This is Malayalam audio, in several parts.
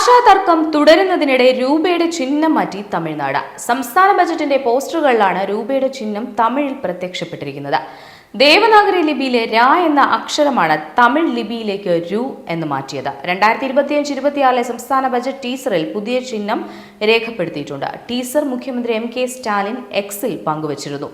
ഭാഷാ തർക്കം തുടരുന്നതിനിടെ രൂപയുടെ ചിഹ്നം മാറ്റി തമിഴ്നാട്. സംസ്ഥാന ബജറ്റിന്റെ പോസ്റ്ററുകളിലാണ് രൂപയുടെ ചിഹ്നം തമിഴിൽ പ്രത്യക്ഷപ്പെട്ടിരിക്കുന്നത്. ദേവനാഗരി ലിപിയിലെ ര എന്ന അക്ഷരമാണ് തമിഴ് ലിപിയിലേക്ക് രു എന്ന് മാറ്റിയത്. 2025-26 സംസ്ഥാന ബജറ്റ് ടീസറിൽ പുതിയ ചിഹ്നം രേഖപ്പെടുത്തിയിട്ടുണ്ട്. ടീസർ മുഖ്യമന്ത്രി MK സ്റ്റാലിൻ എക്സിൽ പങ്കുവച്ചിരുന്നു.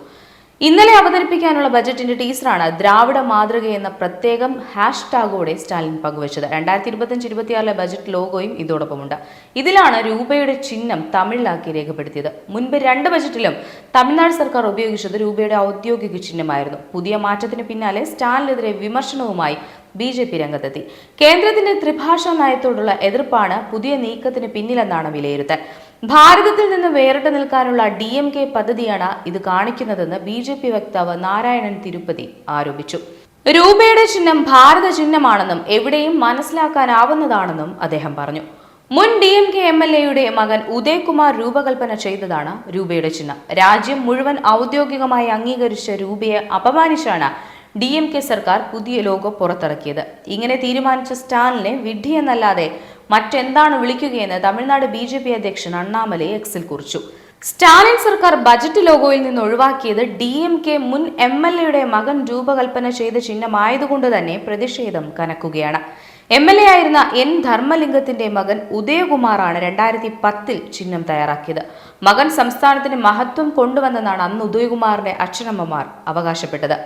ഇന്നലെ അവതരിപ്പിക്കാനുള്ള ബജറ്റിന്റെ ടീസറാണ് ദ്രാവിഡ മാതൃക എന്ന പ്രത്യേകം ഹാഷ്ടാഗോടെ സ്റ്റാലിൻ പങ്കുവച്ചത്. 2025-26 ബജറ്റ് ലോഗോയും ഇതോടൊപ്പമുണ്ട്. ഇതിലാണ് രൂപയുടെ ചിഹ്നം തമിഴിലാക്കി രേഖപ്പെടുത്തിയത്. മുൻപ് 2 ബജറ്റിലും തമിഴ്നാട് സർക്കാർ ഉപയോഗിച്ചത് രൂപയുടെ ഔദ്യോഗിക ചിഹ്നമായിരുന്നു. പുതിയ മാറ്റത്തിന് പിന്നാലെ സ്റ്റാലിനെതിരെ വിമർശനവുമായി BJP രംഗത്തെത്തി. കേന്ദ്രത്തിന്റെ ത്രിഭാഷാ നയത്തോടുള്ള എതിർപ്പാണ് പുതിയ നീക്കത്തിന് പിന്നിലെന്നാണ് വിലയിരുത്തൽ. ഭാരതത്തിൽ നിന്ന് വേറിട്ട് നിൽക്കാനുള്ള DMK പദ്ധതിയാണ് ഇത് കാണിക്കുന്നതെന്ന് BJP വക്താവ് നാരായണൻ തിരുപ്പതി ആരോപിച്ചു. രൂപയുടെ ചിഹ്നം ഭാരത ചിഹ്നമാണെന്നും എവിടെയും മനസ്സിലാക്കാനാവുന്നതാണെന്നും അദ്ദേഹം പറഞ്ഞു. മുൻ DMK MLA മകൻ ഉദയകുമാർ രൂപകൽപ്പന ചെയ്തതാണ് രൂപയുടെ ചിഹ്നം. രാജ്യം മുഴുവൻ ഔദ്യോഗികമായി അംഗീകരിച്ച രൂപയെ അപമാനിച്ചാണ് DMK സർക്കാർ പുതിയ ലോഗോ പുറത്തിറക്കിയത്. ഇങ്ങനെ തീരുമാനിച്ച സ്റ്റാലിനെ വിഡ്ഢിയെന്നല്ലാതെ മറ്റെന്താണ് വിളിക്കുകയെന്ന് തമിഴ്നാട് BJP അധ്യക്ഷൻ അണ്ണാമലൈ എക്സിൽ കുറിച്ചു. സ്റ്റാലിൻ സർക്കാർ ബജറ്റ് ലോഗോയിൽ നിന്ന് ഒഴിവാക്കിയത് DMK മുൻ MLA മകൻ രൂപകൽപ്പന ചെയ്ത ചിഹ്നമായതുകൊണ്ട് തന്നെ പ്രതിഷേധം കനക്കുകയാണ്. MLA ആയിരുന്ന N ധർമ്മലിംഗത്തിന്റെ മകൻ ഉദയകുമാറാണ് 2010 ചിഹ്നം തയ്യാറാക്കിയത്. മകൻ സംസ്ഥാനത്തിന് മഹത്വം കൊണ്ടുവന്നെന്നാണ് അന്ന് ഉദയകുമാറിന്റെ അച്ഛനമ്മമാർ അവകാശപ്പെട്ടത്.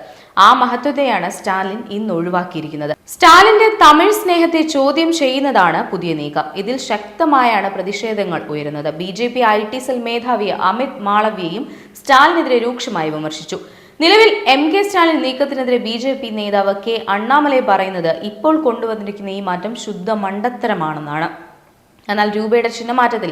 ആ മഹത്വത്തെയാണ് സ്റ്റാലിൻ ഇന്ന് ഒഴിവാക്കിയിരിക്കുന്നത്. സ്റ്റാലിന്റെ തമിഴ് സ്നേഹത്തെ ചോദ്യം ചെയ്യുന്നതാണ് പുതിയ നീക്കം. ഇതിൽ ശക്തമായാണ് പ്രതിഷേധങ്ങൾ ഉയരുന്നത്. BJP IT സെൽ മേധാവി അമിത് മാളവ്യയും സ്റ്റാലിനെതിരെ രൂക്ഷമായി വിമർശിച്ചു. നിലവിൽ MK സ്റ്റാലിൻ നീക്കത്തിനെതിരെ BJP നേതാവ് K അണ്ണാമലൈ പറയുന്നത് ഇപ്പോൾ കൊണ്ടുവന്നിരിക്കുന്ന ഈ മാറ്റം ശുദ്ധ മണ്ടത്തരമാണെന്നാണ്. എന്നാൽ രൂപയുടെ ചിഹ്നമാറ്റത്തിൽ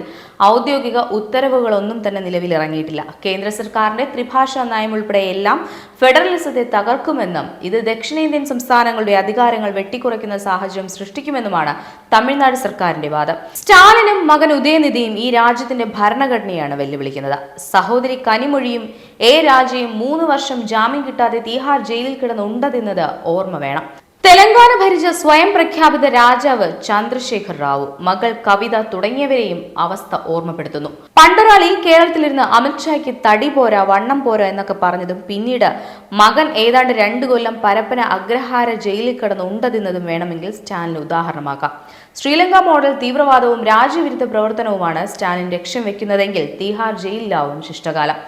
ഔദ്യോഗിക ഉത്തരവുകളൊന്നും തന്നെ നിലവിലിറങ്ങിയിട്ടില്ല. കേന്ദ്ര സർക്കാരിന്റെ ത്രിഭാഷാ നയം ഉൾപ്പെടെ എല്ലാം ഫെഡറലിസത്തെ തകർക്കുമെന്നും ഇത് ദക്ഷിണേന്ത്യൻ സംസ്ഥാനങ്ങളുടെ അധികാരങ്ങൾ വെട്ടിക്കുറയ്ക്കുന്ന സാഹചര്യം സൃഷ്ടിക്കുമെന്നുമാണ് തമിഴ്നാട് സർക്കാരിന്റെ വാദം. സ്റ്റാലിനും മകൻ ഉദയനിധിയും ഈ രാജ്യത്തിന്റെ ഭരണഘടനയാണ് വെല്ലുവിളിക്കുന്നത്. സഹോദരി കനിമൊഴിയും രാജയും 3 വർഷം ജാമ്യം കിട്ടാതെ തീഹാർ ജയിലിൽ കിടന്നുണ്ടതെന്നത് ഓർമ്മ വേണം. തെലങ്കാന ഭരിച്ച സ്വയം പ്രഖ്യാപിത രാജാവ് ചന്ദ്രശേഖർ റാവു, മകൾ കവിത തുടങ്ങിയവരെയും അവസ്ഥ ഓർമ്മപ്പെടുത്തുന്നു. പണ്ടൊരാൾ ഈ കേരളത്തിലിരുന്ന് അമിത്ഷായ്ക്ക് തടി പോരാ, വണ്ണം പോരാ എന്നൊക്കെ പറഞ്ഞതും പിന്നീട് മകൻ ഏതാണ്ട് 2 കൊല്ലം പരപ്പന അഗ്രഹാര ജയിലിൽ കിടന്നുണ്ടതിന്നതും വേണമെങ്കിൽ സ്റ്റാലിന് ഉദാഹരണമാക്കാം. ശ്രീലങ്ക മോഡൽ തീവ്രവാദവും രാജ്യവിരുദ്ധ പ്രവർത്തനവുമാണ് സ്റ്റാലിൻ ലക്ഷ്യം വെക്കുന്നതെങ്കിൽ തീഹാർ ജയിലിലാവും ശിഷ്ടകാലം.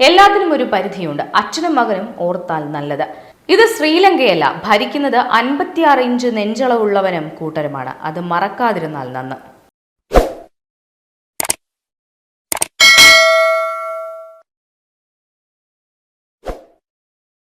എല്ലാത്തിനും ഒരു പരിധിയുണ്ട്. അച്ഛനും മകനും ഓർത്താൽ നല്ലത്. ഇത് ശ്രീലങ്കയല്ല, ഭരിക്കുന്നത് 56 ഇഞ്ച് നെഞ്ചളവുള്ളവനും കൂട്ടരുമാണ്. അത് മറക്കാതിരുന്നാൽ നന്ന്.